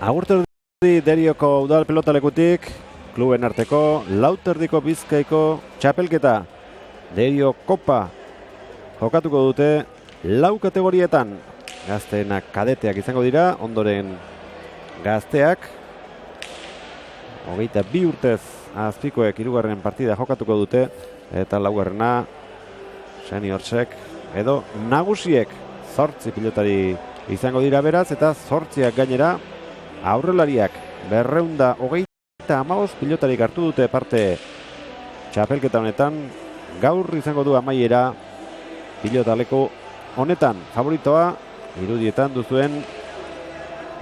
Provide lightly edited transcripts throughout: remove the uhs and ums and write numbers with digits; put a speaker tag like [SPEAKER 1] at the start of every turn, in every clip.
[SPEAKER 1] Agurterdi Derioko udal pelotalekutik, kluben arteko, Lauterdiko Bizkaiko txapelketa, Derio Kopa jokatuko dute lau kategorietan. Gazteenak kadeteak izango dira, ondoren gazteak, 22 urtez azpikoek hirugarren partida jokatuko dute, eta laugarrena seniorsek edo nagusiek 8 pilotari izango dira beraz, eta 8 gainera aurrelariak 225 pilotarik hartu dute parte txapelketa honetan. Gaur izango du amaiera pilotaleko honetan. Favoritoa irudietan duzuen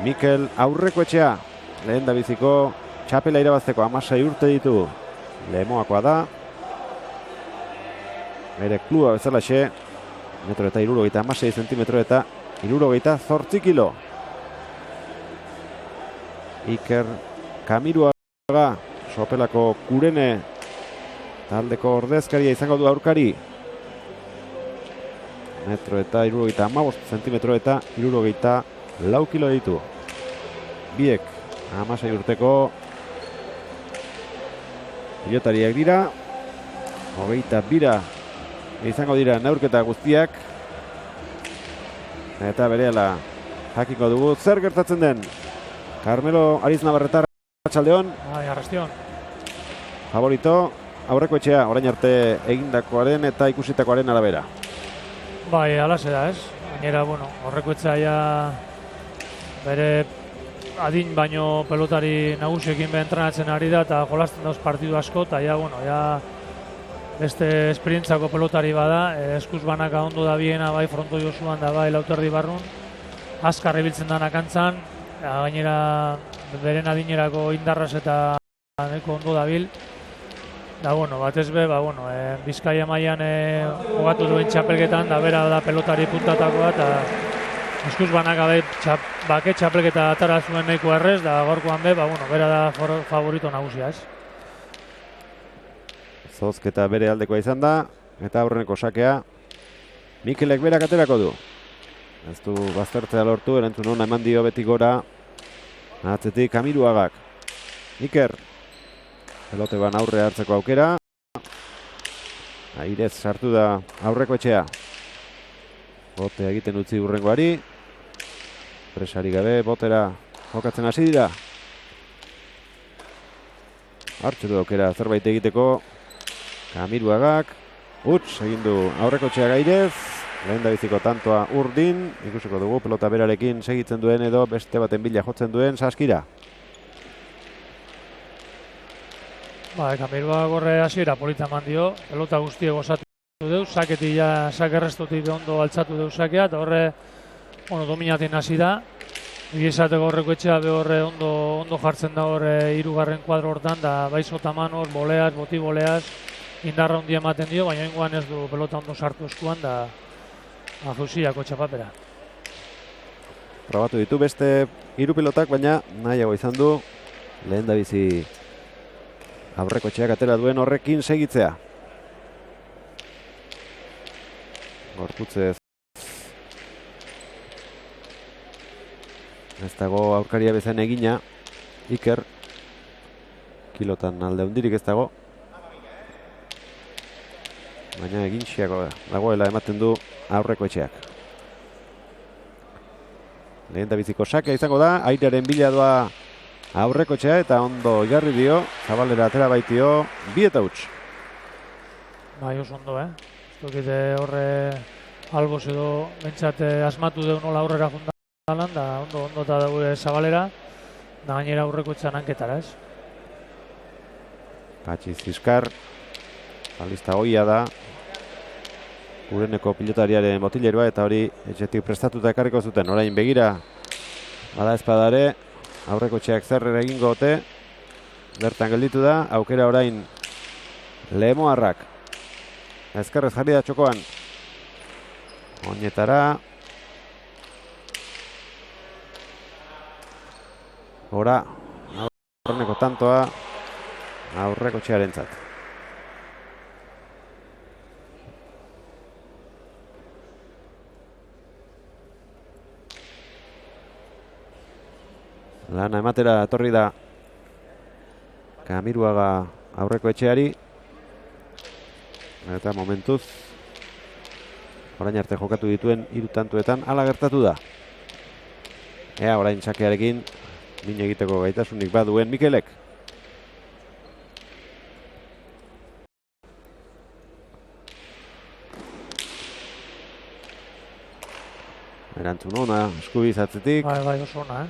[SPEAKER 1] Mikel Aurrekoetxea, lehen da biziko txapela irabazteko 16 urte ditu. Lemoakoa da, bere klua bezalaxe, 1,76 zentimetro eta 78 kilo. Iker Kamiruaga, sopelako Kurene taldeko ordezkaria izango du aurkari. 1,75 zentimetro eta 74 kilo ditu. Biek 16 urteko pilotariak dira. 22 izango dira neurketa guztiak. Eta berehala jakiko dugu zer gertatzen den. Carmelo Ariz Navarretar, arratsaldeon.
[SPEAKER 2] Arrastion.
[SPEAKER 1] Favorito Aurrekoetxea, orain arte egindakoaren eta ikusitakoaren arabera.
[SPEAKER 2] Bai, alaxe da, ez? Gainera, Aurrekoetxea ja bere adin baino pelotari nagusiekin be entrenatzen ari da eta jolasten dauz partidu asko, eta ja beste esperientzako pelotari bada, eskuz banaka ondo da biena, bai fronto josuan da bai Lauterdi barrun, azkar ibiltzen da nakantzan, gainera beren adinerako indarraz eta neko ondo dabil. Da, batez be, Bizkaia mailan jogatu duen txapelketan, da bera da pelotari puntatakoa, eta eskuz banaka bake txapelketa atara zuen nahiko errez, da gorkoan be, bera da favorito nagusia, ez?
[SPEAKER 1] Zozketa bere aldekoa izan da, eta aurreneko sakea Mikelek berak aterako du. Ez du baztertzea lortu, erantzun hona eman dio beti gora, atzetik Kamiruagak. Iker, pelote ban aurre hartzeko aukera. Airez sartu da Aurrekoetxea. Botea egiten utzi hurrengoari. Presari gabe, botera jokatzen hasi dira. Hartzu du aukera zerbait egiteko. Kamiruagak, huts egin du Aurrekoetxea Airez. Lehen da biziko tantoa urdin, ikusiko dugu pelota berarekin segitzen duen edo beste baten bila jotzen duen Saskira.
[SPEAKER 2] Kamiruagak horre hasiera polita eman dio, pelota guztiek osatu deu, saketi ja sakerrestutik ondo altzatu deu sakea, eta horre dominatin hasi da. Egizateko Aurrekoetxea be horre ondo jartzen da horre hirugarren kuadro hortan, da bai sotamanoz, boleaz, boti boleaz, indarra ondia ematen dio, baina ingoan ez du pelota ondo sartu eskuan, da Azusiako txapapera.
[SPEAKER 1] Probatu ditu beste hiru pilotak, baina nahiago izan du lehen da bizi Aurrekoetxeak atera duen horrekin segitzea. Gorputzez ez dago aurkaria bezain egina. Iker kilotan alde hundirik ez dago, baina egin xiako dagoela ematen du Aurrekoetxeak. Lehen da biziko sakea izango da, airearen bila doa Aurrekoetxea eta ondo igarri dio, zabalera atera baitio, 2 eta huts.
[SPEAKER 2] Bai, oso ondo, Zukite horre alboz edo bentsat asmatu deu nola aurrera jundalan, da ondo eta daure zabalera, da gainera Aurrekoetxean hanketara, ez?
[SPEAKER 1] Patxi Zizkar, balista hoia da, Ureneko pilotariaren botilerua, eta hori etxetik prestatuta ekarriko zuten. Orain begira, bada espadare, Aurrekoetxeak zerrera egingo ote, bertan gelditu da, aukera orain Lemoarrak. Ezkerrez jarri da txokoan. Oinetara. Gora, aurreneko tantoa Aurrekoetxearentzat. Lana ematera etorri da Kamiruaga aurreko etxeari. Eta momentuz orain arte jokatu dituen 3 tantuetan hala gertatu da. Ea orain sakearekin min egiteko gaitasunik baduen Mikelek. Erantzun ona, Eskubiz atzetik.
[SPEAKER 2] Bai, oso ona,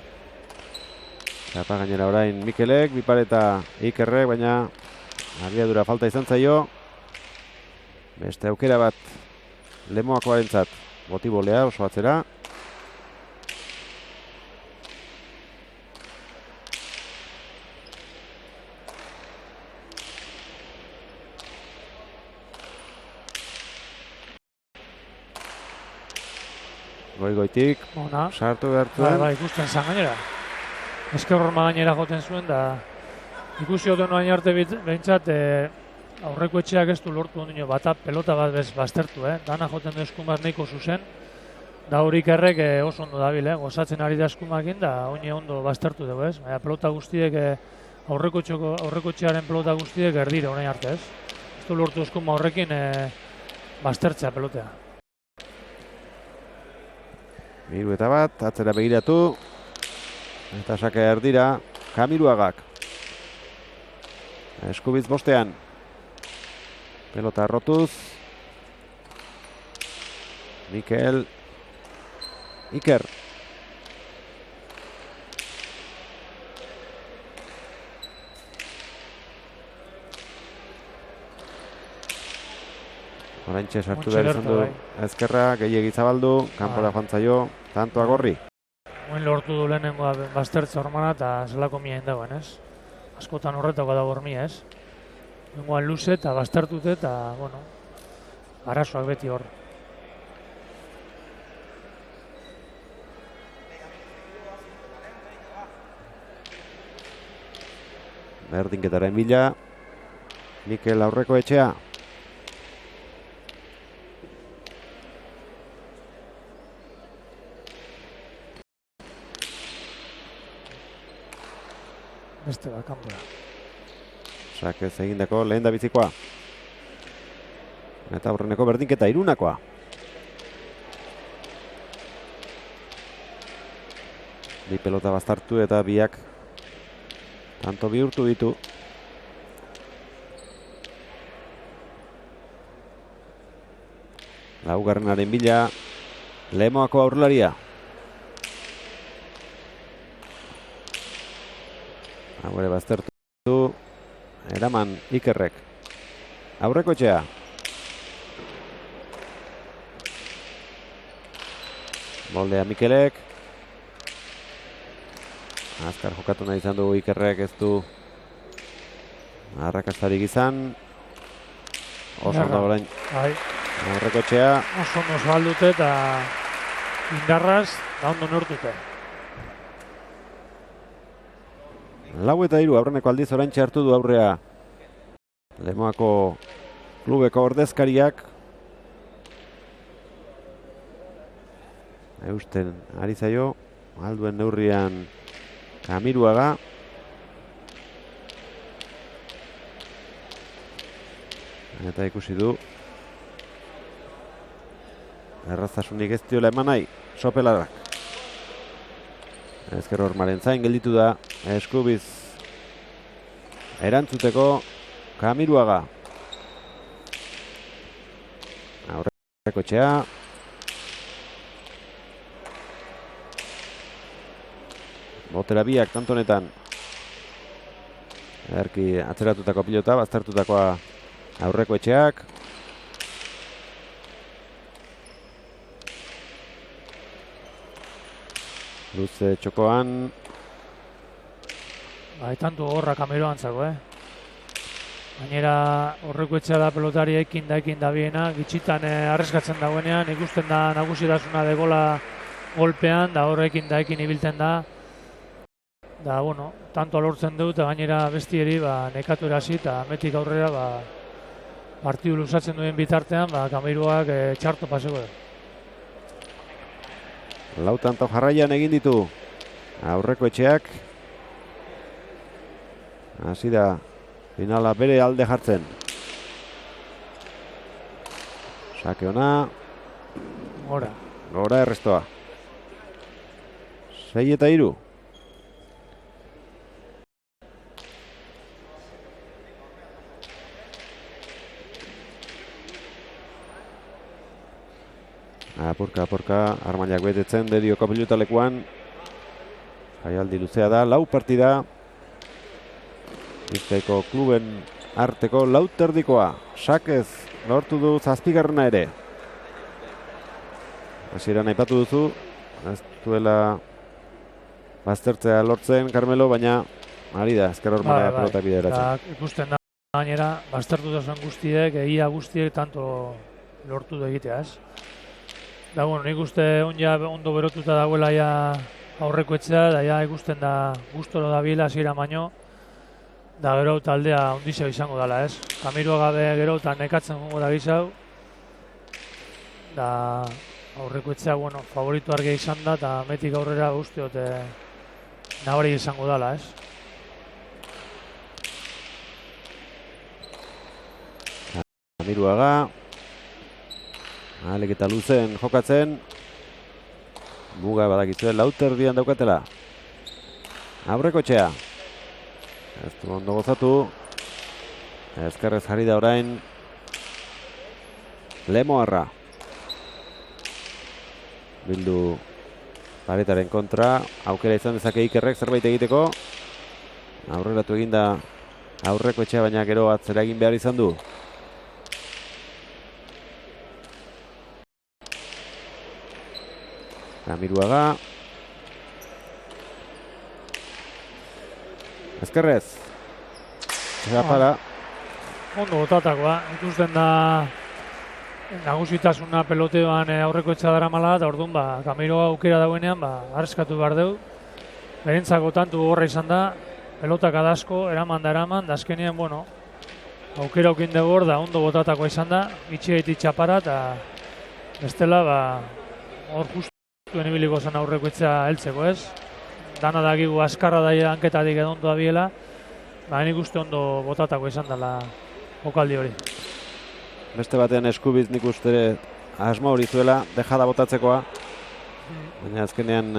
[SPEAKER 1] Txapa gainera orain Mikelek, Bipareta Ikerrek, baina abiadura falta izan zaio. Beste aukera bat Lemoakoarentzat, Botibolea oso atzera. Goitik,
[SPEAKER 2] ona.
[SPEAKER 1] sartu behar zuen.
[SPEAKER 2] Bai, ikusten zan gainera. Esker horma gainera joten zuen, da ikusi hoten noain arte behintzat aurreko etxeak ez du lortu ondino bata pelota bat bez baztertu, Dana joten du eskumaz nahiko zuzen. Da horik errek oso ondo dabil, gozatzen ari da eskumakin, da oine ondo baztertu dugu, ez? Baina pelota guztiek, aurreko etxearen pelota guztiek erdire orain arte, ez? Ez du lortu eskuma horrekin baztertzea pelotea.
[SPEAKER 1] 3-1, atzera begiratu. Eta sakea erdira Kamiruagak. Eskubiz bostean. Pelota rotuz. Mikel Iker. Oraintxe sartu behar izan du ezkerra, gehiegi zabaldu, kanpora joan tantoa gorri.
[SPEAKER 2] Oin lortu du lehenengoa baztertza hormana eta zelako mien dagoen, ez? Askotan horretako dago hormia, ez? Nengoan luze eta baztertute eta, bueno, arazoak beti hor.
[SPEAKER 1] Berdinketaren bila, Mikel aurreko etxea.
[SPEAKER 2] Beste bat, kanpora.
[SPEAKER 1] Sakez egindako lehen da bizikoa. Eta aurreneko berdinketa 3-koa. Bi pelota baztartu eta biak tanto bihurtu ditu. Laugarrenaren bila Lemoako aurrelaria. Hau ere baztertu, eraman Ikerrek. Aurreko etxea. Moldea Mikelek. Azkar jokatu nahi izan du Ikerrek, ez du arrakastarik izan. Oso ondo orain. Aurreko etxea.
[SPEAKER 2] Oso ondo zabaldute eta indarraz da ondo neurtute.
[SPEAKER 1] 4-3 aurreneko aldiz oraintxe hartu du aurrea Lemoako klubeko ordezkariak. Eusten ari zaio, alduen neurrian Kamiruaga. Eta ikusi du erraztasunik ez diola eman nahi, Sopelarak. Ezker hormaren zain gelditu da Eskubiz erantzuteko Kamiruaga. Aurreko etxea. Botera biak tantonetan. Erki atzeratutako pilota, baztertutakoa aurreko etxeak. Luze txokoan.
[SPEAKER 2] Tanto horra Kamiruan zago, Gainera horreko etxea da pelotari ekin da biena, gitxitan arreskatzen dagoenean, ikusten da nagusitasuna de gola golpean, da horrekin ibilten da. Da, bueno, tanto lortzen dut, eta gainera bestieri nekatu erasi, eta metik aurrera partidu luzatzen duen bitartean, Kamiruak txarto paseko da.
[SPEAKER 1] Lau tanto jarraian egin ditu aurreko etxeak. Hasi da finala bere alde jartzen. Sake ona. Gora errestoa. 6-3. Apurka, Armailak betetzen Derioko pilotalekuan. Jaialdi luzea da, 4 partida. Bizkaiko kluben arteko 4 terdikoa. Sakez lortu du 7. ere. Hasieran aipatu duzu, ez duela baztertzea lortzen Carmelo, baina ari da, ezker hormara pelota bideratzen.
[SPEAKER 2] Ikusten da, gainera, baztertu duzuen guztiek, egia guztiek tanto lortu du egitea, ez? Da, bueno, nik uste ondo berotuta dagoela ja aurreko etxea, da ja ikusten da gustoro da bila hasiera baino, da gero taldea ondizio izango dela, ez? Kamiroa gabe gero eta nekatzen jongo da gizau, da aurreko etxea, bueno, favorito argia izan da, eta metik aurrera guztiot nabari izango dela, ez?
[SPEAKER 1] Kamiruaga Alek eta luzen jokatzen. Muga badakizue 4 terdian daukatela. Aurreko etxea. Ez du ondo gozatu. Ezkerrez jarri da orain Lemoarra. Bildu paretaren kontra. Aukera izan dezake Ikerrek zerbait egiteko. Aurreratu eginda aurreko etxea, baina gero atzera egin behar izan du. Kamiruaga. Ezkerrez. Para.
[SPEAKER 2] Ondo botatakoa. Ikusten da nagusitasuna peloteoan aurreko etxa daramala, eta orduan Kamiroa aukera dauenean arriskatu behar dugu. Berentzako tantu gorra izan da, pelotak adasko, eraman, da azkenean, bueno, aukera aukin dugu hor da, ondo botatakoa izan da, itxeetik txapara, eta bestela, hor justuen ibiliko zen aurreko etxea heltzeko, ez? Dana dakigu askarra daia hanketatik edo ondo dabiela, nik uste ondo botatako izan dela jokaldi hori.
[SPEAKER 1] Beste batean Eskubiz nik uste asmo hori zuela, dejada botatzekoa, baina azkenean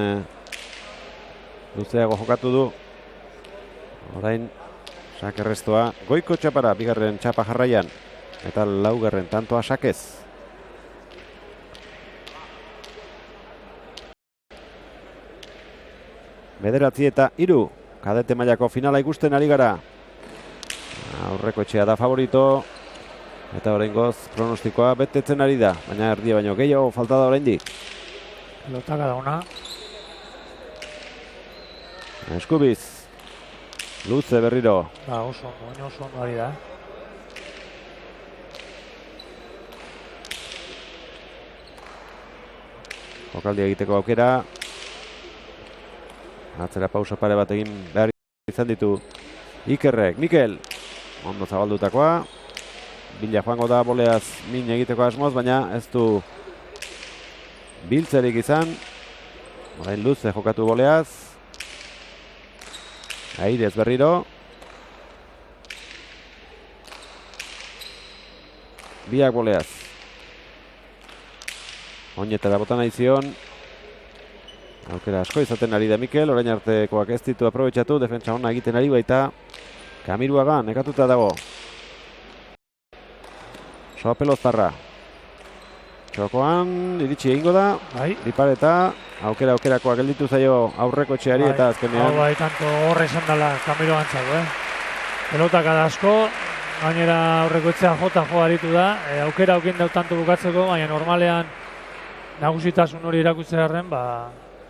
[SPEAKER 1] luzeago jokatu du. Orain Sakerrestoa goiko txapara, bigarren txapa jarraian, eta 4. tantoa Sakez. Bederatzi eta 3, kadete mailako finala ikusten ari gara. Aurreko etxea da favorito, eta oraingoz pronostikoa betetzen ari da, baina erdia baino gehiago falta da oraindik.
[SPEAKER 2] Pelotaka da ona.
[SPEAKER 1] Eskubiz, luze berriro.
[SPEAKER 2] Oso ondo ari da.
[SPEAKER 1] Jokaldi egiteko aukera. Atzera pausa pare bat egin behar izan ditu Ikerrek. Mikel, ondo zabaldutakoa. Bila joango da boleaz min egiteko asmoz, baina ez du biltzerik izan. Orain luze jokatu boleaz. Airez berriro. Biak boleaz. Oinetara bota nahi zion. Aukera asko izaten ari da Mikel, orain artekoak ez ditu aprobetxatu, defentsa ona egiten ari baita. Kamiruaga nekatuta dago. Soa peloztarra. Txokoan, iritsi egingo da. Dipareta, aukerakoa gelditu zaio aurreko etxeari eta azkenean.
[SPEAKER 2] Tanto horre izan dela Kamiroa antzako, Pelotak asko, gainera aurreko etxea jota aritu da. Aukera aukin dau tanto bukatzeko, baina normalean nagusitasun hori erakutze garren,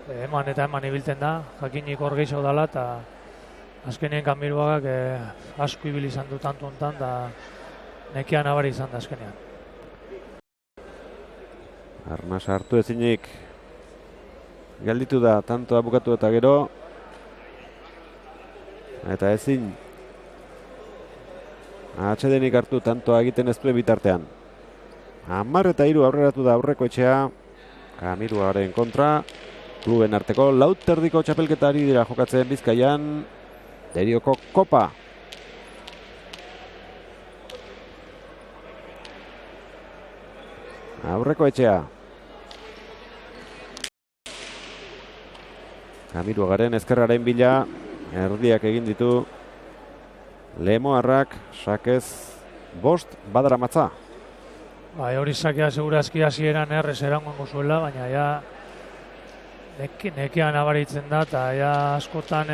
[SPEAKER 2] eman eta eman ibiltzen da, jakinik hor gehiago dela, eta azkenean Kamiruagak asko ibili izan du tanto hontan, da nekean abari izan da azkenean.
[SPEAKER 1] Arnaz hartu ezinik gelditu da, tantoa bukatu eta gero, eta ezin atsedenik hartu tantoa egiten ez duen bitartean. 10 eta 3 aurreratu da aurreko etxea, Kamiruaren kontra. Kluben arteko 4 terdiko txapelketari dira jokatzen Bizkaian. Derioko Kopa Aurreko etxea. Kamiruagaren ezkerraren bila, erdiak egin ditu Lemoarrak, sakez 5 badaramatza.
[SPEAKER 2] Bai, hori sakea segurazki hasieran errez erangongo zuela, baina ja nekean abaritzen da, eta ja askotan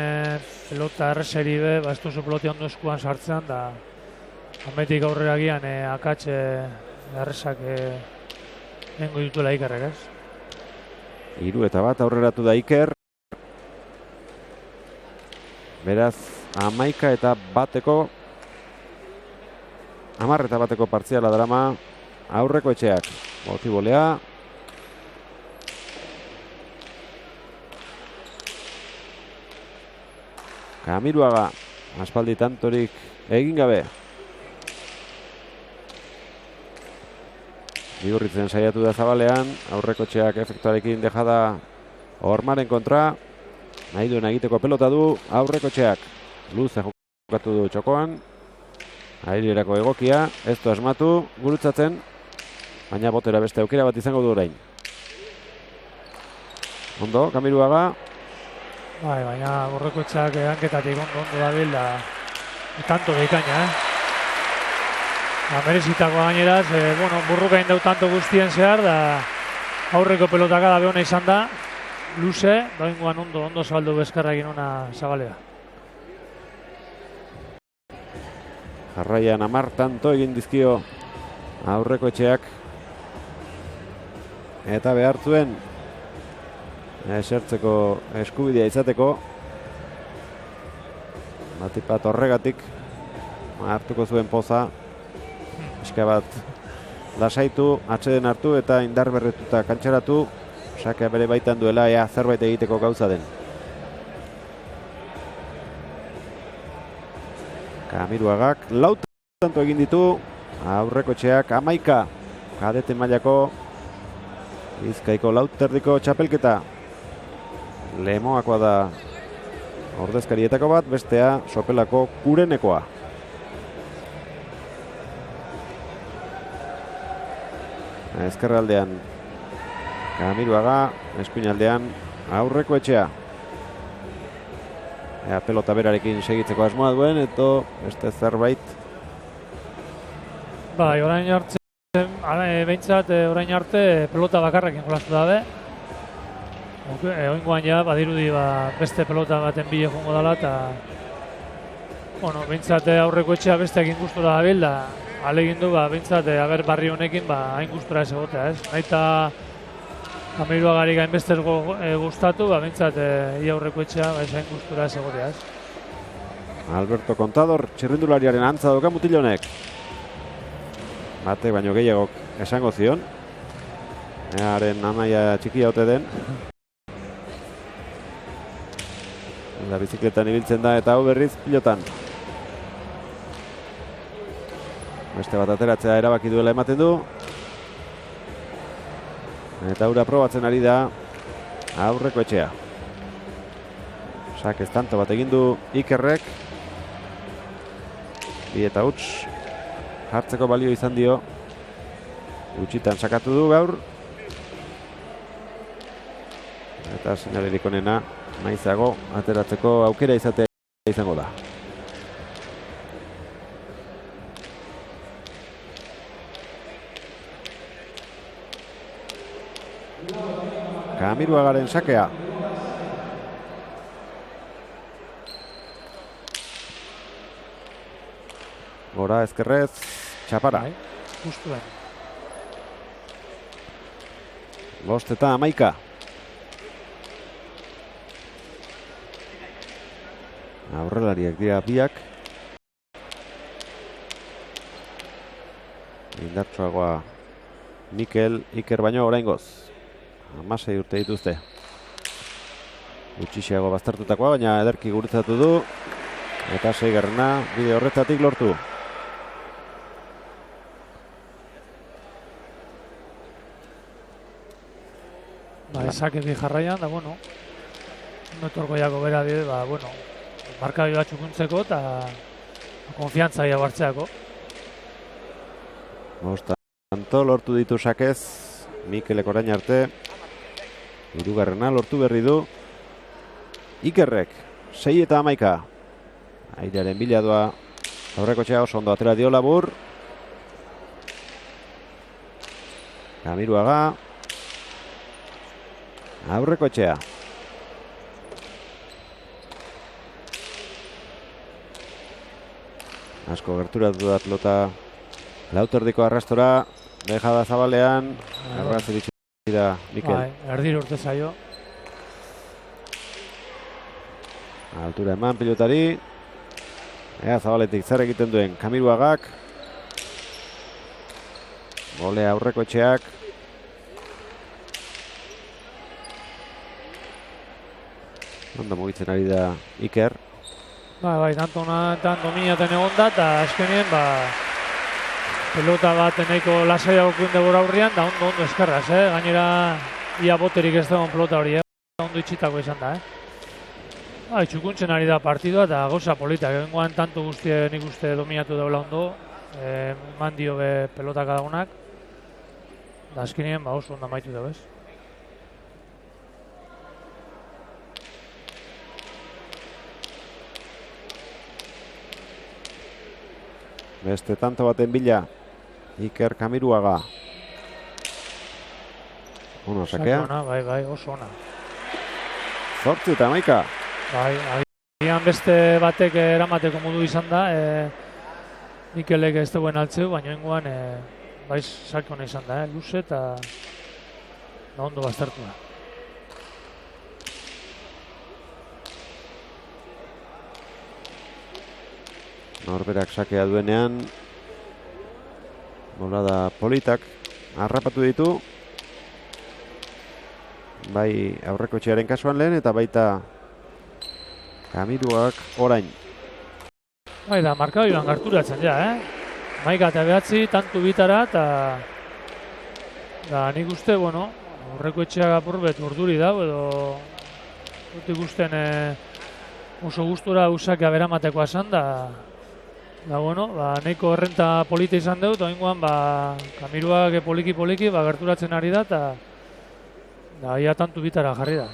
[SPEAKER 2] pelota errezeri be, ez duzu peloti ondo eskuan sartzean, da ametik aurrera gian akatxe errezak nengo dituela Ikerrek, ez?
[SPEAKER 1] 3-1 aurreratu da Iker. Beraz, 11-1 10-1 partziala drama aurreko etxeak. Botibolea. Kamiruaga, aspaldi tantorik egin gabe. Bigurritzen saiatu da zabalean, aurreko etxeak efektuarekin dejada Ormaren kontra. Nahi duen egiteko pelota du aurreko etxeak. Luze jokatu du txokoan. Airierako egokia, ez du asmatu, gurutzatzen, baina botera beste aukera bat izango du orain. Ondo, Kamiruaga.
[SPEAKER 2] Bai, baina aurreko etxeak hanketatik ondo dabil da tanto deikaina, merezitako gaineraz, burrukain dau tanto guztien zehar, da aurreko pelotaka da behona izan da, luze, doingoan ondo zabaldu bezkarra egin ona zabalea.
[SPEAKER 1] Jarraian 10 tanto egin dizkio aurreko etxeak. Eta behar zuen esertzeko eskubidea izateko. Batipat horregatik hartuko zuen poza. Eska bat lasaitu, atseden hartu eta indar berretuta kantxaratu. Sakea bere baitan duela, ea zerbait egiteko gauza den. Kamiruagak 4 tanto egin ditu, aurreko etxeak 11, kadete mailako Bizkaiko 4 txapelketa. Lemoakoa da ordezkarietako bat, bestea Sopelako Kurenekoa. Ezkerraldean Kamiruaga, eskuinaldean aurreko etxea. Pelota berarekin segitzeko asmoa duen, eto beste zerbait.
[SPEAKER 2] Bai, orain behintzat orain arte pelota bakarrekin jolastu dabe. Oingoan ja, badirudi beste pelota baten bile jongo dela, eta behintzat aurreko etxea besteak ingustura dabil, da alegin du, behintzat barri honekin hain gustura ez egotea, ez? Naita Kamiruagari gainbestez gustatu, behintzat ia aurreko etxea hain gustura ez egotea, ez?
[SPEAKER 1] Alberto Contador, txirrindulariaren antza doka mutilonek. Bate baino gehiagok esango zion. Earen anaia txikia ote den. Eta bizikletan ibiltzen da eta hau berriz pilotan. Beste bat ateratzea erabaki duela ematen du. Eta hura probatzen ari da aurreko etxea. Sakez tanto bat egin du Ikerrek. Bi eta huts hartzeko balio izan dio. Gutxitan sakatu du gaur. Eta sinalerik onena maizago ateratzeko aukera izatea izango da. Kamiruagaren sakea. Gora ezkerrez, txapara.
[SPEAKER 2] Justuen.
[SPEAKER 1] 5-11. Aurrelariak dira biak. Indartsuagoa Mikel, Iker baino oraingoz. 16 urte dituzte. Gutxiago baztertutakoa, baina ederki gurutzatu du. Eta 6. bide horretatik lortu.
[SPEAKER 2] Esaketik jarraian, da, notorko jako bera bide, markabi bat txukuntzeko eta konfiantza gehiago hartzeako.
[SPEAKER 1] Asto lortu ditu sakez, Mikelek orain arte. Hirugarrena lortu berri du. Ikerrek, 6 eta 11. Airearen bila doa. Aurrekotxea oso ondo atera dio labur. Kamiruaga. Aurrekotxea. Asko gerturatu da pelota lauterdiko arrastora. Dejada zabalean. Erraz iritsi da Mikel.
[SPEAKER 2] Erdir urte zaio.
[SPEAKER 1] Altura eman pilotari. Ea zabaletik zer egiten duen Kamiruagak. Gole aurrekotxeak. Ondo mugitzen ari da Iker.
[SPEAKER 2] Bai, tanto dominaten egon da, eta azkenien, pelota bat nahiko lasaiago debora aurrian, da ondo eskerraz, gainera ia boterik ez dagoen pelota hori, ondo itxitako izan da, Txukuntzen ari da partidua eta goza polita, gengoan tanto guztie nik uste dominatu daula ondo, eman dio pelota kadagunak, da azkenien oso ondo amaitu dago, ez?
[SPEAKER 1] Beste tanto baten bila, Iker Kamiruaga. Ono sakea.
[SPEAKER 2] Bai, oso ona.
[SPEAKER 1] 8 eta 11.
[SPEAKER 2] Bai, agian beste batek eramateko modu izan da, Mikelek ez duen altzeu, baina ingoan bai sake ona izan da, luze eta ondo baztertu da.
[SPEAKER 1] Norberak sakea duenean, bolada politak harrapatu ditu. Bai aurrekotxearen kasuan lehen eta baita Kamiruak orain.
[SPEAKER 2] Bai da, markadoian garturatzen ja, Maika eta behatzi, tantu bitara eta nik uste, aurrekoetxeak apurbet urduri dago edo dut ikusten oso gustura usakea beramatekoa esan da nahiko errenta polita izan dut, oingoan Kamiruak poliki gerturatzen ari da eta ia tantu bitara jarri da.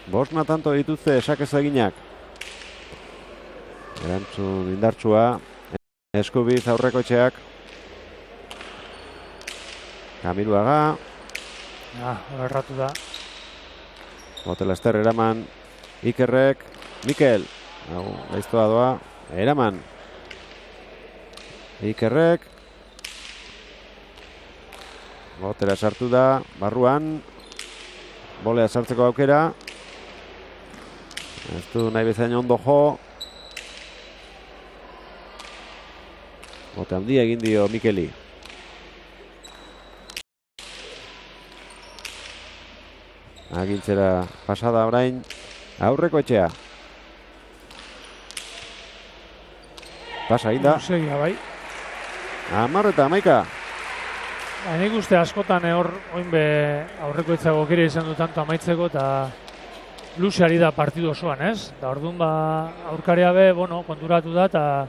[SPEAKER 1] Bosna tanto dituzte sakez eginak. Erantzun indartsua, Eskubiz aurrekotxeak. Kamiruaga.
[SPEAKER 2] Erratu da.
[SPEAKER 1] Botelester eraman Ikerrek. Mikel. Gaiztoa doa. Eraman. Ikerrek. Botela sartu da. Barruan. Bolea sartzeko aukera. Ez du nahi bezain ondo jo. Bote handia egin dio Mikeli. Agintzera pasada orain aurrekoetxea. Pasa egin da.
[SPEAKER 2] Luzegia bai.
[SPEAKER 1] 10 eta 11.
[SPEAKER 2] Nik uste askotan oinbe aurrekoetxea gokera izan du tanto amaitzeko eta luzeari da partidu osoan, ez? Da orduan aurkaria konturatu da eta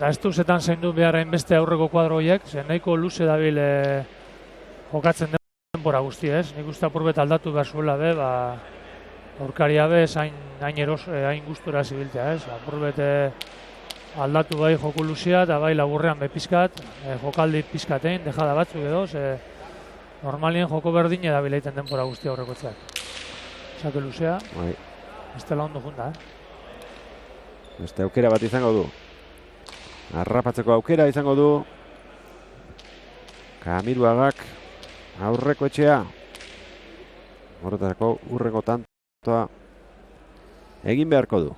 [SPEAKER 2] ez duzetan zein du behar hainbeste aurreko kuadro horiek, zen nahiko luze dabil jokatzen denbora guzti, ez? Nik uste apurbet aldatu behar zuela aurkaria hain gustura zibiltea, ez? Apurbet aldatu bai joku luzea eta bai laburrean pizkat, jokaldi pizkatein, dejada batzuk edo, normalien joko berdin edabil egiten denbora guzti aurrekoetxeak. Sake luzea, ez dela ondo junda,
[SPEAKER 1] Beste aukera bat izango du. Harrapatzeko aukera izango du. Kamiruagak aurrekoetxea. Horretako urrengo tantoa egin beharko du.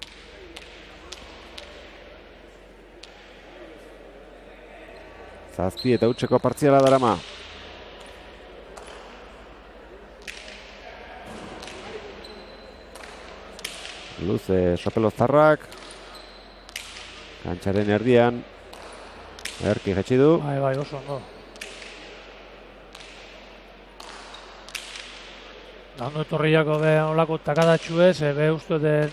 [SPEAKER 1] Zazpi eta hutseko partziala darama. Luze sopeloztarrak. Kantxaren erdian. Erki jetxi du.
[SPEAKER 2] Bai, oso ondo. Ondo etorriako olako takadatxu ez, uste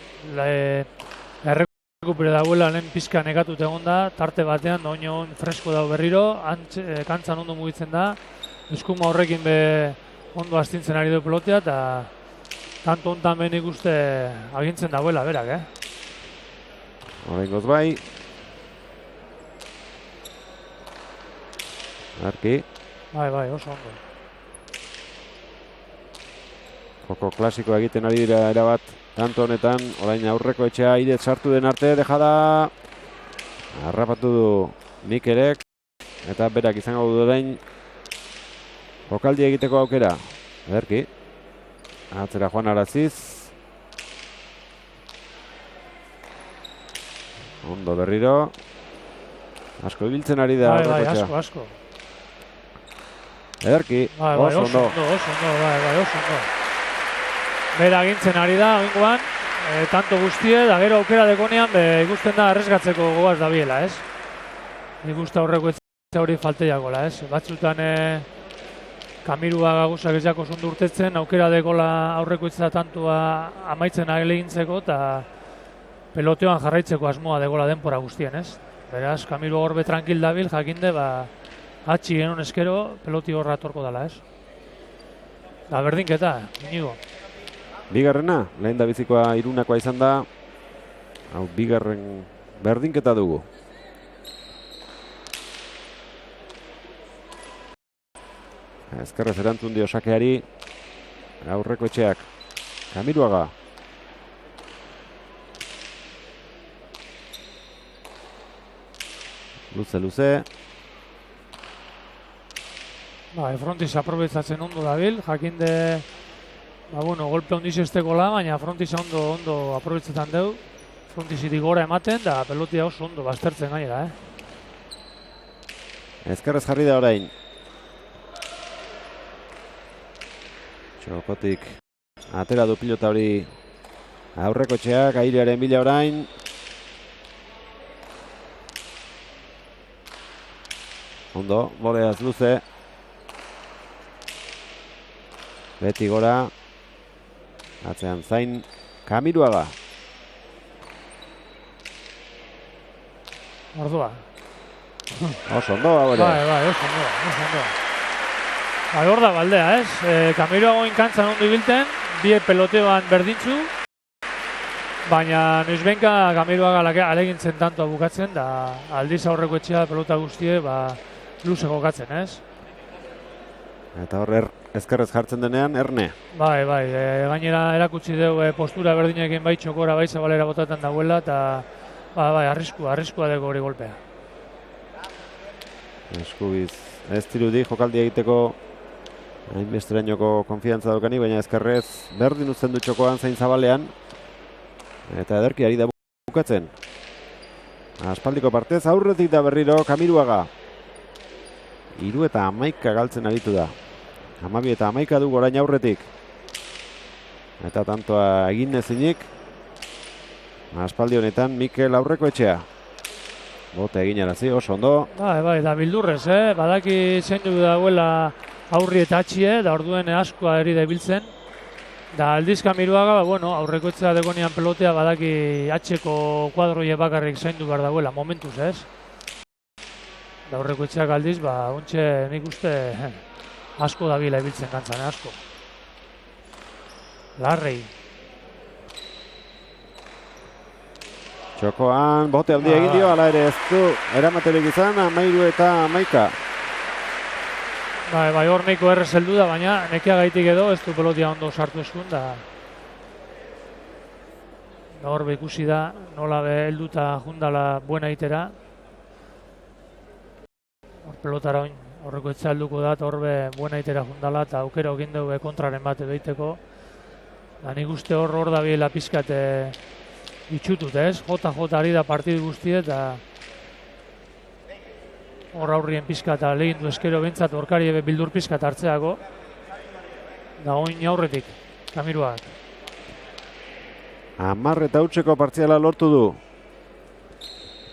[SPEAKER 2] erreko errekupere dagoela lehen pizka nekatut egon da, tarte batean, oin fresko dago berriro, kantzan ondo mugitzen da, eskuma horrekin be ondo astintzen ari du pelotea, eta tanto hontan ben ikuste agintzen dagoela berak,
[SPEAKER 1] Oraingoz bai. Arki.
[SPEAKER 2] Bai, oso ondo.
[SPEAKER 1] Joko klasikoa egiten ari dira erabat tanto honetan, orain aurreko etxea idet sartu den arte dejada. Harrapatu du Mikelek, eta berak izango du orain jokaldi egiteko aukera. Ederki. Atzera Juan Araziz. Ondo berriro. Asko ibiltzen ari da aurreko etxea.
[SPEAKER 2] Asko.
[SPEAKER 1] Ederki, oso ondo.
[SPEAKER 2] Oso ondo. Bera agintzen ari da, oingoan, tanto guztie, da gero aukera dekonean, ikusten da arrezgatzeko goaz da biela, ez? Nik uste aurreko etxea hori falteiakola, ez? Batzutan Kamirua gaguzak ez jako sundu urtetzen, aukera dekola aurreko etxea tantua amaitzen agelegintzeko, eta peloteoan jarraitzeko asmoa dekola denpora guztien, ez? Beraz, Kamirua horbe tranquil dabil, jakinde, atxi genuen eskero, peloti horra atorko dela, ez? Da, berdinketa, Inigo.
[SPEAKER 1] Bigarrena, lehen da bizikoa Irunakoa izan da. Hau, bigarren berdinketa dugu. Ezkerrez erantzun dio sakeari. Aurreko etxeak. Kamiruaga. Luze.
[SPEAKER 2] Frontis aprobetzatzen ondo dabil, jakinde golpe ondiz estekola, baina Frontis ondo aprobetzetan deu. Frontis iri gora ematen, da pelotia oso ondo baztertzen gainera,
[SPEAKER 1] Ezkerrez jarri da orain. Txokotik atera du pilota hori aurreko etxeak, airearen bila orain. Ondo, boleaz luze. Beti gora. Atzean zain Kamiruaga.
[SPEAKER 2] Ordua.
[SPEAKER 1] Oso ondo, hau ere.
[SPEAKER 2] Oso ondo. Hor da baldea, ez? Kamiruago inkantzan ondo ibilten, bie peloteoan berdintzu, baina noizbenka Kamiruaga alegintzen tantoa bukatzen, da aldiz aurreko etxea pelota guztie, luze jokatzen, ez?
[SPEAKER 1] Eta hor ezkerrez jartzen denean, erne.
[SPEAKER 2] Bai, gainera erakutsi dugu postura berdinekin bai txokora bai zabalera botaten dagoela, eta arriskua dugu hori golpea.
[SPEAKER 1] Eskubiz, ez dirudi jokaldi egiteko hainbesterainoko konfiantza daukani, baina ezkerrez berdin uzten du txokoan zain zabalean. Eta ederki ari da bukatzen. Aspaldiko partez aurretik da berriro Kamiruaga. 3 eta 11 galtzen aritu da. 12 eta 11 du orain aurretik. Eta tantoa egin ezinik. Aspaldi honetan Mikel aurreko etxea. Bote egin arazi, oso ondo.
[SPEAKER 2] Da bildurrez, badaki zein du dagoela aurri eta atxie, da orduen askoa eri da ibiltzen. Da aldiz Kamiruaga, aurreko etxea dekonean pelotea badaki atxeko kuadroie bakarrik zein du behar dagoela, momentuz, ez? Da aurreko etxeak aldiz, ontxe nik uste asko dabila ibiltzen gantzan, asko. Larrei.
[SPEAKER 1] Txokoan, bote handia egin dio, ala ere ez du eramaterik izan, 13 eta 11.
[SPEAKER 2] Hor neko errez heldu da, baina nekia gaitik edo ez du pelotia ondo sartu eskun, da hor ikusi da, nola helduta jundala buena itera. Hor pelotara oin, horreko etxa helduko da, hor buena itera jundala, eta aukera egin dugu kontraren bate behiteko. Da nik uste hor da biela pizkat itxutut, ez? Jota ari da partidu guztie, eta hor aurrien pizka eta lehin du eskero bentsat horkari bildur pizka hartzeako. Da oin aurretik, Kamiruak.
[SPEAKER 1] 10 eta hutseko partziala lortu du.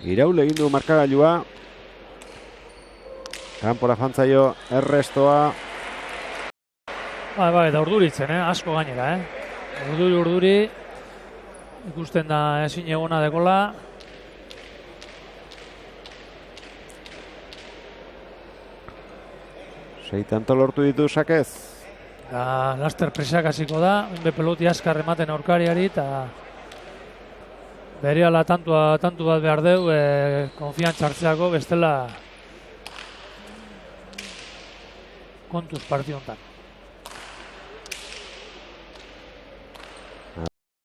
[SPEAKER 1] Iraul egin du markagailua. Kanpora jantzaio errestoa.
[SPEAKER 2] Eta urduritzen, asko gainera, Urduri. Ikusten da ezin egona dekola.
[SPEAKER 1] 6 tanto lortu ditu sakez.
[SPEAKER 2] Laster presak hasiko da, be peloti askar ematen aurkariari eta berehala tantu bat behar deu konfiantza hartzeako, bestela kontuz partidu honetan.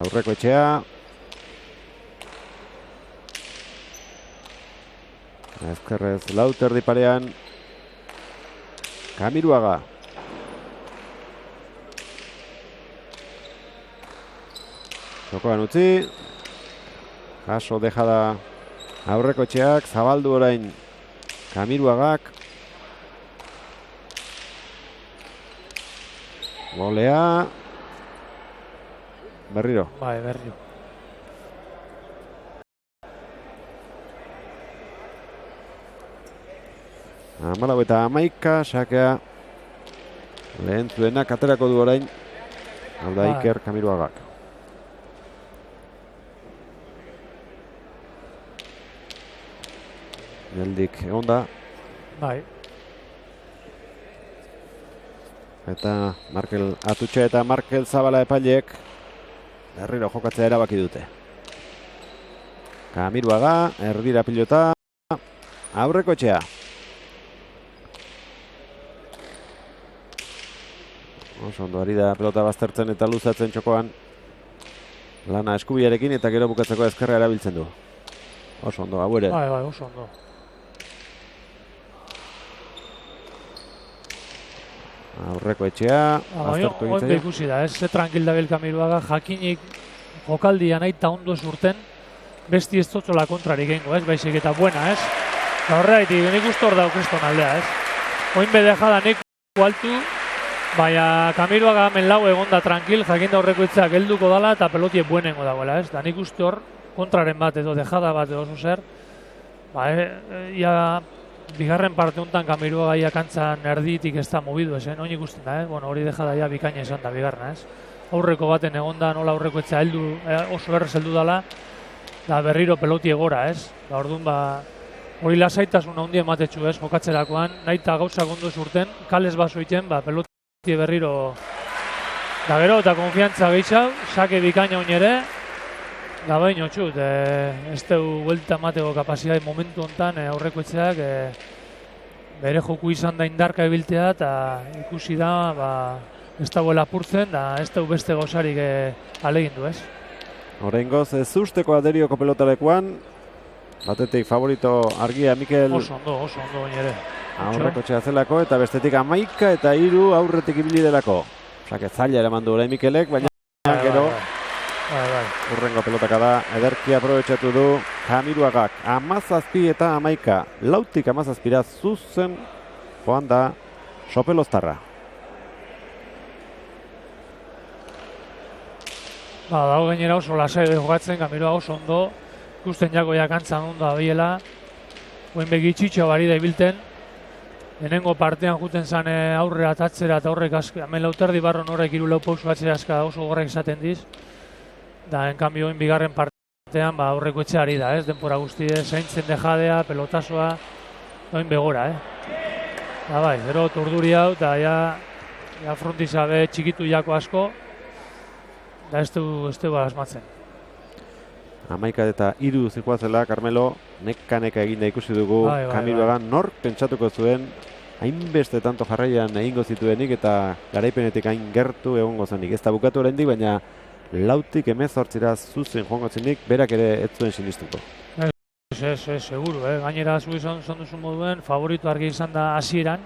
[SPEAKER 1] Aurreko etxea. Ezkerrez Lauter diparean. Kamiruaga. Jokoan utzi. Kaso dejada aurreko etxeak. Zabaldu orain Kamiruagak. Golea. Berriro.
[SPEAKER 2] Bai, berriro.
[SPEAKER 1] Amalau eta 11, sakea lehen zuenak aterako du orain. Hau da Iker Kamiruagak. Geldik egon da.
[SPEAKER 2] Bai.
[SPEAKER 1] Eta Markel Atutxe eta Markel Zabala epaileek berriro jokatzea erabaki dute. Kamiruaga, erdira pilota, aurreko etxea. Oso ondo ari da pelota baztertzen eta luzatzen txokoan. Lana eskubiarekin eta gero bukatzeko ezkerra erabiltzen du. Oso ondo, hau ere.
[SPEAKER 2] Bai, oso ondo.
[SPEAKER 1] Aurreko etxea, baztertu egin zaio.
[SPEAKER 2] Ikusi da, ze tranquil dabil Kamiruaga, jakinik jokaldia nahi eta ondo zurten, besti ez totzola kontrarik egingo, baizik eta buena, Eta horregatik, nik uste hor daukeston aldea, Oin bedejada nik altu, baina Kamiruaga hemen lau egonda tranquil, jakinda horreko etxea gelduko dala eta pelotie buenengo dagoela, Da nik uste hor kontraren bat edo dejada bat edo zer, ia bigarren parte honetan Kamiruaga ia kantzan erditik ez da mobidu oin ikusten da, hori dejada ia bikaina esan da bigarren, Aurreko baten egonda, nola aurreko etxea heldu, oso errez heldu dala, da berriro pelotie gora, Da orduan, hori lasaitasun handi ematetxu, jokatzerakoan, nahi eta gauzak ondo zurten, kales basoiten, pelotie berriro, da gero, eta konfiantza gehiago, sake bikaina oin ere, da baino txut, ez du buelta emateko kapazidade momentu honetan aurreko etxeak bere joku izan da indarka ebiltea eta ikusi da ez dagoela apurtzen da ez du beste gozarik alegin du,
[SPEAKER 1] Oraingoz ez usteko aderioko pelotalekuan, batetik favorito argia Mikel.
[SPEAKER 2] Oso ondo oin ere.
[SPEAKER 1] Aurreko etxea zelako eta bestetik 11 eta 3 aurretik ibili delako. Osake zaila eraman du orain Mikelek, baina gero urrengo pelotaka da, ederki aprobetxatu du Kamiruagak, 17 eta 11, lautik 17 zuzen joan da Sopeloztarra.
[SPEAKER 2] Dago gainera oso lasai jokatzen, Kamiruaga oso ondo, ikusten jako jakantzan ondo abiela, oin begitxitxo bari da ibilten, lehenengo partean juten zan aurrera atatzera eta horrek hemen Lauterdi barron horrek 3 pausu atzera aska oso gorrek izaten diz. Da, en cambio, en bigarren partean, aurreko etxeari da, denpora guztie, zaintzen dejadea, pelotazoa, oin begora, Da, bai, gero turduri hau, eta ja frontizabe txikitu jako asko, da ez du asmatzen.
[SPEAKER 1] 11 eta 3 zikoazela, Carmelo, neka eginda ikusi dugu, Kamiruagan nork pentsatuko zuen, hainbeste tanto jarraian egingo zituenik eta garaipenetik hain gertu egongo zenik. Ez da bukatu oraindik, baina lautik 18 zuzen joango zenik, berak ere ez zuen sinistuko.
[SPEAKER 2] Seguru, gainera zu izan duzu moduen, favorito argi izan da hasieran,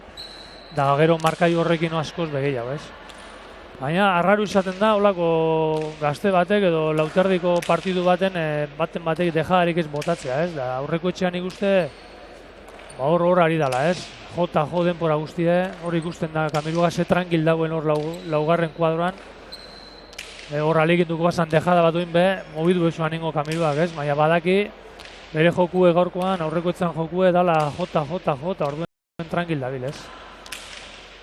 [SPEAKER 2] da gero markai horrekin askoz begeiago, Baina, arraru izaten da, holako gazte batek edo Lauterdiko partidu baten batek dejadarik ez botatzea, Da aurreko etxean ikuste, hor ari dala, Jota jo denpora guztie, hor ikusten da, Kamiruaga ze tranquil dagoen hor laugarren kuadroan, hor aleginduko bazan dejada bat duin mobidu bezuan ningo Kamiruak, Baina badaki, bere jokue gaurkoan, aurreko etxean jokue, dala jota, orduen tranquil dabil,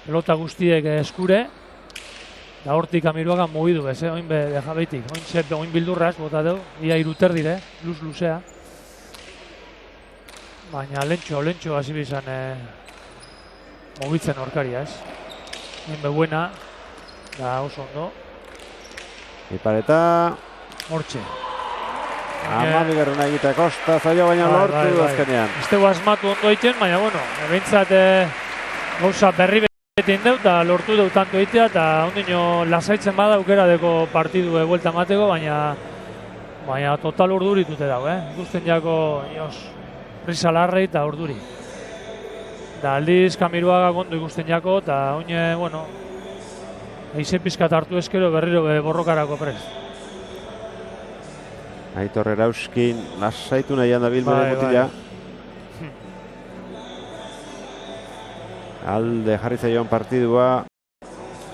[SPEAKER 2] Pelota guztiek eskure, da hortik Kamiruaga mobidu bez, oin deja behitik, oin bildurraz, bota deu, ia 3 terdire, luzea. Baina lentxo hasi bizan mugitzen aurkaria, ez? Hain buena, da oso ondo.
[SPEAKER 1] Ipareta,
[SPEAKER 2] Hortxe.
[SPEAKER 1] amabigarrena egitea kosta zaio, baina lortu du azkenean.
[SPEAKER 2] Ez dugu asmatu ondo egiten, baina, bueno, behintzat gauza berri betin deu, eta lortu deu tanto egitea, eta ondino lasaitzen bada aukera deko partidu buelta emateko, baina total urduritute dago, ikusten jako, prisa larrei eta urduri. Da aldiz Kamiruaga ondo ikusten jako, eta oine, bueno, eizen pizkat hartu eskero berriro borrokarako prest.
[SPEAKER 1] Aitor Erauskin lasaitu nahian da bere mutila. Alde jarri zaion partidua.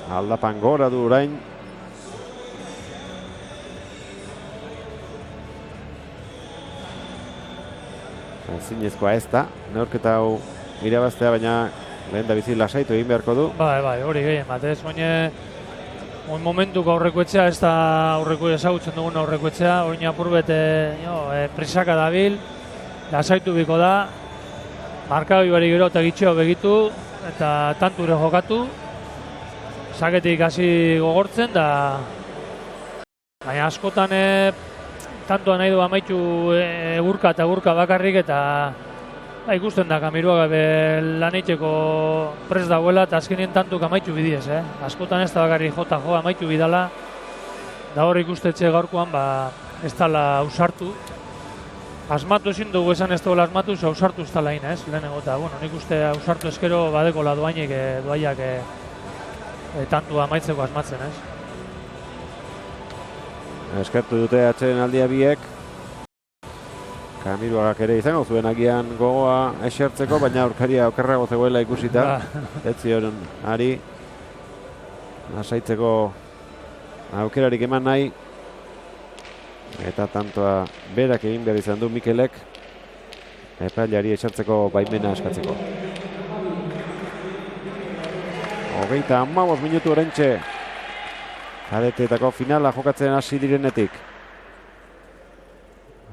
[SPEAKER 1] Aldapan gora du orain. Zinezkoa ez da. Neurketa hau irabaztea, baina lehen da bizi lasaitu egin beharko du.
[SPEAKER 2] Bai, hori gehien bat, ez oin momentuko aurreko etxea, ez da aurreko ezagutzen dugun aurreko etxea, oin apurbet prisaka dabil, lasaitu biko da, markabi bari gero eta gitxeo begitu, eta tanture jokatu, saketik hasi gogortzen, da baina askotan tantoa nahi du amaitu egurka eta egurka bakarrik, eta ikusten da Kamiruaga lan egiteko prest dagoela eta azkenien tantuk amaitu bidiez. Askotan ez da bakarrik jota amaitu bidala, da hor ikustetxe gaurkoan ez dala ausartu. Asmatu ezin dugu esan ez dugu asmatu, ausartu ez dala ez, lehenengo eta, bueno, nik uste ausartu eskero badekola doaiak tantua amaitzeko asmatzen, ez.
[SPEAKER 1] Eskertu dute atxeden aldia biek. Kamiruagak ere izango zuen agian gogoa esertzeko, baina aurkaria okerrago zegoela ikusita. Ez zion ari lasaitzeko aukerarik eman nahi. Eta tantoa berak egin behar izan du Mikelek epailari esertzeko baimena eskatzeko. 35 minutu oraintxe kadeteetako finala jokatzen hasi direnetik.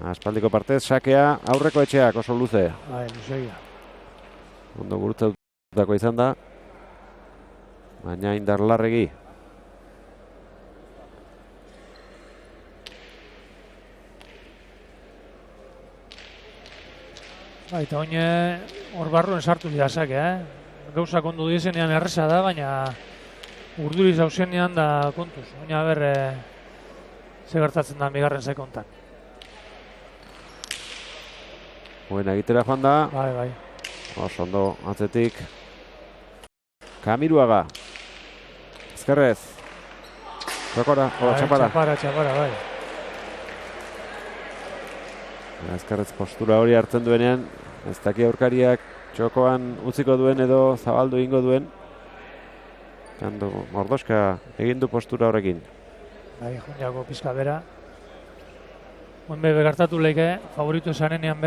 [SPEAKER 1] Aspaldiko partez, sakea aurreko etxeak oso luze.
[SPEAKER 2] Luzegia.
[SPEAKER 1] Ondo gurutzatutako izan da, baina indar larregi.
[SPEAKER 2] Eta oin hor barruen sartu dira sakea, Gauzak ondo dizenean erresa da, baina urduriz hausenean da kontuz. Oina ze gertatzen da bigarren sekontan.
[SPEAKER 1] Buena egitera joan da.
[SPEAKER 2] Bai.
[SPEAKER 1] Oso ondo atzetik. Kamiruaga. Ezkerrez. Txokora, txapara.
[SPEAKER 2] Txapara, bai.
[SPEAKER 1] Ezkerrez postura hori hartzen duenean, ez daki aurkariak txokoan utziko duen edo zabaldu egingo duen. Mordoska egin du postura horrekin.
[SPEAKER 2] Bai, juniako pizka bera. Be gertatu leike, favoritu esanenean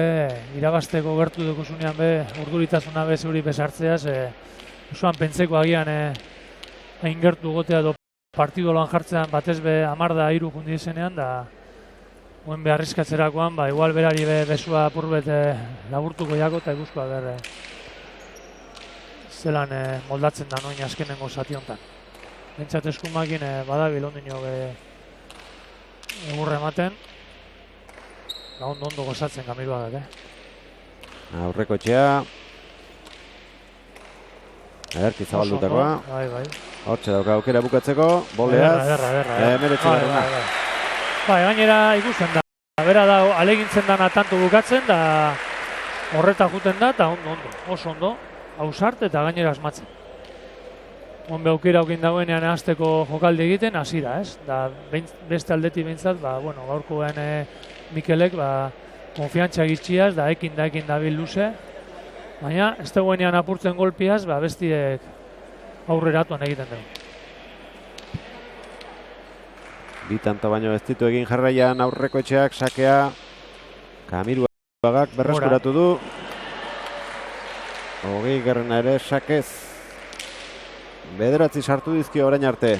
[SPEAKER 2] irabazteko gertu dukusunean urduritasuna zeuri besartzeaz, osoan pentseko agian hain gertu gotea do partido loan jartzean batez 10-3 jundi izenean, da arriskatzerakoan, igual berari besua apurbet laburtuko jako eta ikuskoa zelan moldatzen da noin azkenengo zati honetan. Bentsat eskumakin badabil ondino egurre ematen. Ondo gozatzen Kamiruagak,
[SPEAKER 1] Aurreko etxea. Ederki zabaldutakoa.
[SPEAKER 2] Bai.
[SPEAKER 1] Hortxe dauka aukera bukatzeko. Boleaz. Emeretzi garruna.
[SPEAKER 2] Bai, gainera ikusten da. Bera da, alegintzen dana tanto bukatzen, da horreta juten da, eta ondo. Oso ondo. Hausart eta gainera asmatzen. Onbe aukera aukin dagoenean hasteko jokaldi egiten, hasi da, ez? Da, beste aldetik behintzat, gaurkoen Mikelek konfiantza gitxiaz, da ekin dabil luze. Baina, ez dagoenean apurtzen golpiaz, bestiek aurreratuan egiten dugu.
[SPEAKER 1] Bi tanto baino ez ditu egin jarraian aurreko etxeak, sakea. Kamiruagak berreskuratu du. 20 garrena ere sakez. Bederatzi sartu dizkio orain arte.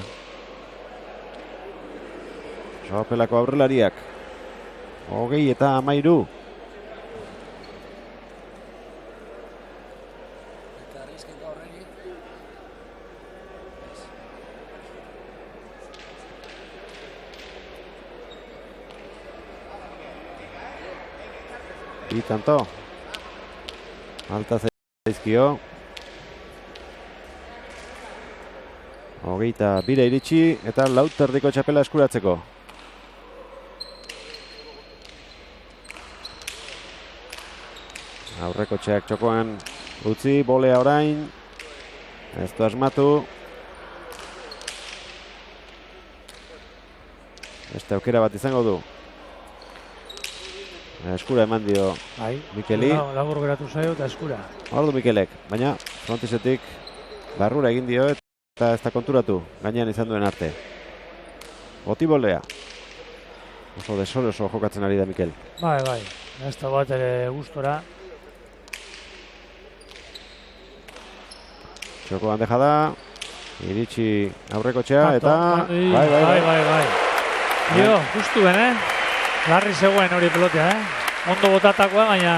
[SPEAKER 1] Sopelako aurrelariak. 20-13. Bi tanto. Alta zaizkio. 22 iritsi eta 4 erdiko txapela eskuratzeko. Aurreko txeak txokoan utzi, bolea orain. Ez du asmatu. Beste aukera bat izango du. Eskura eman dio Mikeli.
[SPEAKER 2] Labur geratu zaio eta eskura.
[SPEAKER 1] Hor du Mikelek, baina frontisetik barrura egin dio eta ez da konturatu gainean izan duen arte. Boti bolea. Oso desoroso jokatzen ari da Mikel.
[SPEAKER 2] Bai. Ez da bat ere gustora.
[SPEAKER 1] Txoko bandeja da. Iritsi aurreko txea eta...
[SPEAKER 2] Bai. Dio, justu ben, Larri zegoen hori pelotea, Ondo botatakoa, baina...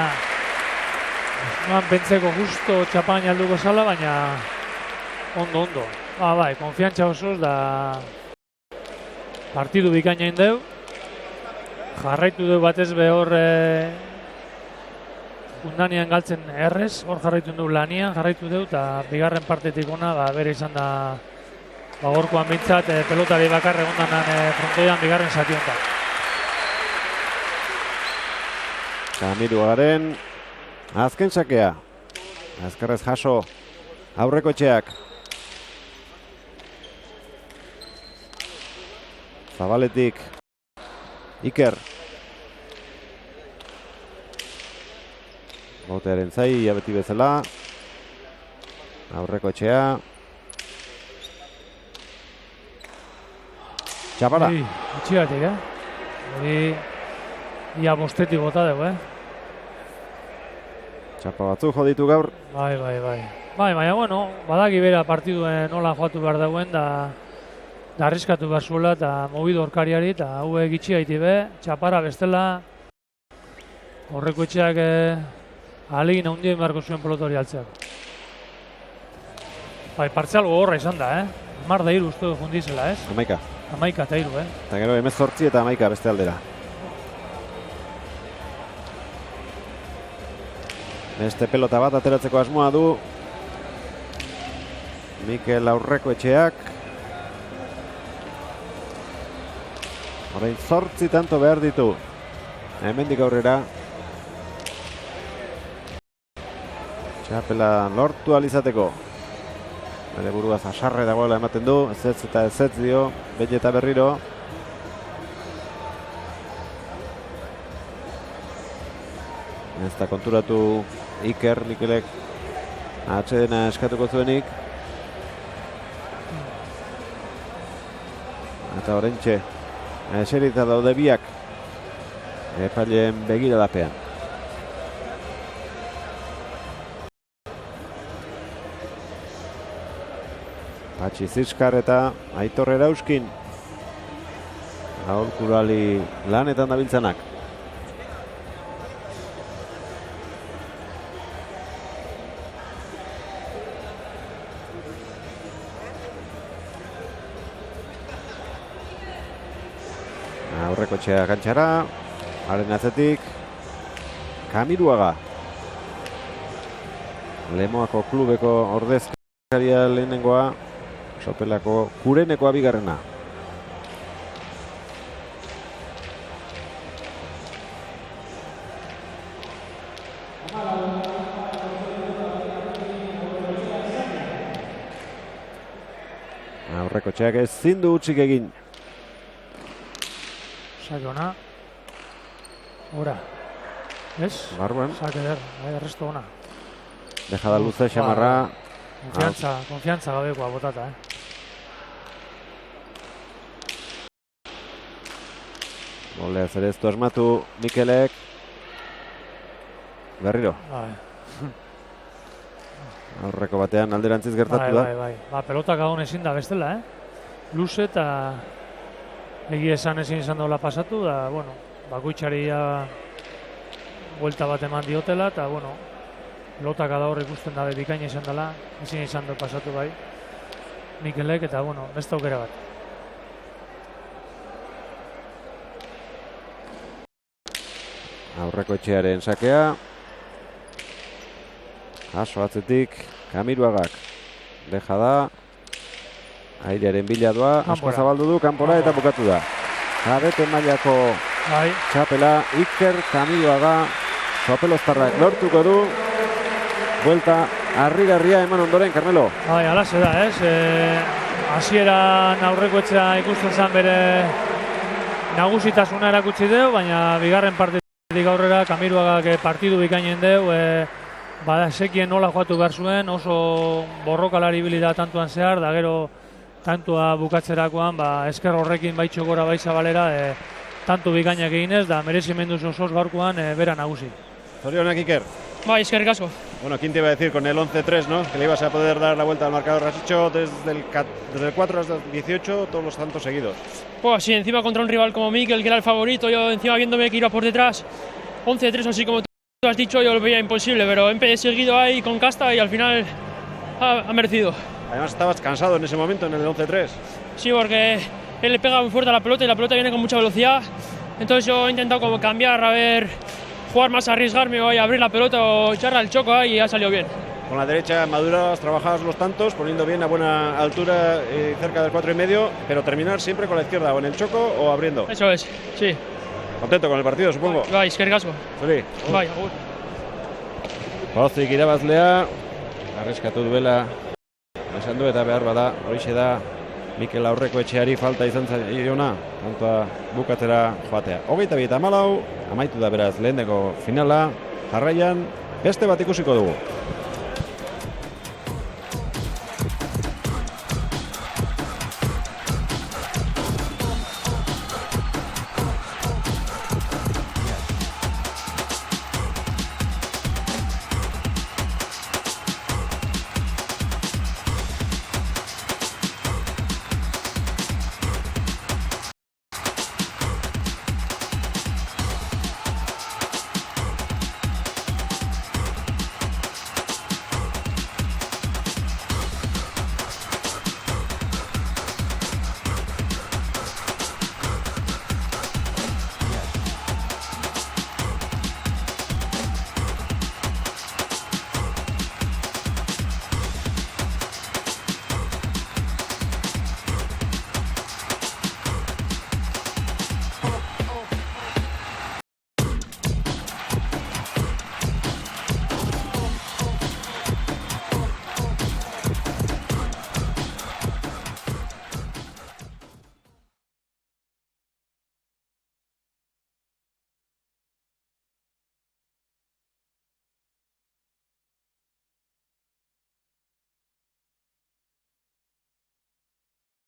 [SPEAKER 2] Noan pentseko justo txapan alduko zala, baina... Ondo. Bai, konfiantza osoz da... Partidu bikaina indeu. Jarraitu du batez behor... Undanian galtzen errez, hor jarraitu du lanian, jarraitu du, eta bigarren partetik ona, bere izan da... Gorkoan bintzat, pelotari bakarre egondanan frontoian bigarren zati hontan.
[SPEAKER 1] Kamiruaren azken sakea. Azkarrez jaso aurreko etxeak. Zabaletik Iker. Botearen zai, beti bezala. Aurreko etxea. Txapara.
[SPEAKER 2] Itxigatik, Hori... Ia bostetik bota dugu,
[SPEAKER 1] Txapa batzu jo ditu gaur.
[SPEAKER 2] Bai. Baina, bueno, badaki bera partiduen nola joatu behar dauen, da arriskatu behar zuela, eta mobido orkariari, eta hauek itxigaiti be, txapara bestela, horreko etxeak ahalegin handien beharko zuen pelotori altzeak. Bai, partzial gogorra izan da, Mar da hiru uste du fundizela, ez? 11 eta 3,
[SPEAKER 1] Eta gero 18 eta 11 beste aldera. Beste pelota bat ateratzeko asmoa du Mikel aurreko etxeak. Orain 8 tanto behar ditu. Hemendik aurrera. Txapela lortu alizateko. Bere burua zasarre dagoela ematen du, ez dio, behin eta berriro. Ez da konturatu Iker, Mikelek atsedena eskatuko zuenik. Eta oraintxe, eserita daude biak, epaileen begiradapean. Patxi Ziskar eta Aitor Erauskin. Aholkulali lanetan dabiltzanak. Aurreko txea gantxara. Haren atzetik Kamiruaga. Lemoako klubeko ordezkaria lehenengoa. Sopelako Kurenekoa bigarrena. Aurreko txeak ezin du utzik egin.
[SPEAKER 2] Sake ona. Ora. Ez?
[SPEAKER 1] Barruan.
[SPEAKER 2] Sake der, erresto ona.
[SPEAKER 1] Deja da luze xamarra.
[SPEAKER 2] Konfiantza gabekoa botata,
[SPEAKER 1] Bolea zer ez du asmatu Mikelek. Berriro. Aurreko batean alderantziz gertatu da.
[SPEAKER 2] Bai. Pelotak agon ezin da bestela, Luze eta egia esan ezin izan dola pasatu, da, bueno, bakoitzari buelta bat eman diotela, eta, bueno, pelotak da hor ikusten dabe bikaina izan dela, ezin izan do pasatu bai Mikelek, eta, bueno, beste aukera bat.
[SPEAKER 1] Aurreko etxearen sakea. Aso atzetik, Kamiruagak. Deja da. Airearen biladoa, asko zabaldu du, kanpora eta bukatu da. Kadete mailako txapela, Iker Kamiruaga, txapeloztarrak lortuko du. Buelta harrigarria eman ondoren, Carmelo.
[SPEAKER 2] Bai, alaze da, ez? Hasieran aurreko etxea ikusten zen bere nagusitasuna erakutsi deu, baina bigarren partidik aurrera Kamiruagak partidu bikainen deu, sekien nola joatu behar zuen, oso borrokalari bilida tantuan zehar, da gero tantua bukatzerakoan, esker horrekin baitxo gora baiza balera, tantu bikainak eginez, da merezimenduz osoz gaurkoan bera nagusi.
[SPEAKER 1] Zorionak, Iker.
[SPEAKER 3] Bai, eskerrik asko.
[SPEAKER 1] Bueno, ¿quién te iba a decir con el 11-3, ¿no? Que le ibas a poder dar la vuelta al marcador? Has hecho desde el 4 hasta el 18 todos los tantos seguidos.
[SPEAKER 3] Pues sí, encima contra un rival como Mikel, que era el favorito, yo encima viéndome que iba por detrás, 11-3 así como tú has dicho, yo lo veía imposible, pero he seguido ahí con casta y al final ha merecido.
[SPEAKER 1] Además estabas cansado en ese momento, en el 11-3.
[SPEAKER 3] Sí, porque él le pega muy fuerte a la pelota y la pelota viene con mucha velocidad, entonces yo he intentado como cambiar, a ver, jugar más, arriesgarme o abrir la pelota o echarla al choco y ha salido bien.
[SPEAKER 1] Con la derecha madurabas, trabajabas los tantos, poniendo bien a buena altura, cerca del 4,5, pero terminar siempre con la izquierda, o en el choco o abriendo.
[SPEAKER 3] Eso es, sí.
[SPEAKER 1] Contento con el partido, supongo.
[SPEAKER 3] Bai, eskerrik asko.
[SPEAKER 1] Zuri.
[SPEAKER 3] Bai, agur.
[SPEAKER 1] Pozik irabazlea, arriskatu duela, esan du eta behar bada, horixe da, Mikel aurreko etxeari falta izan zaiona, tantoa bukatzera joatea. 22-14, amaitu da beraz leheneko finala, jarraian beste bat ikusiko dugu.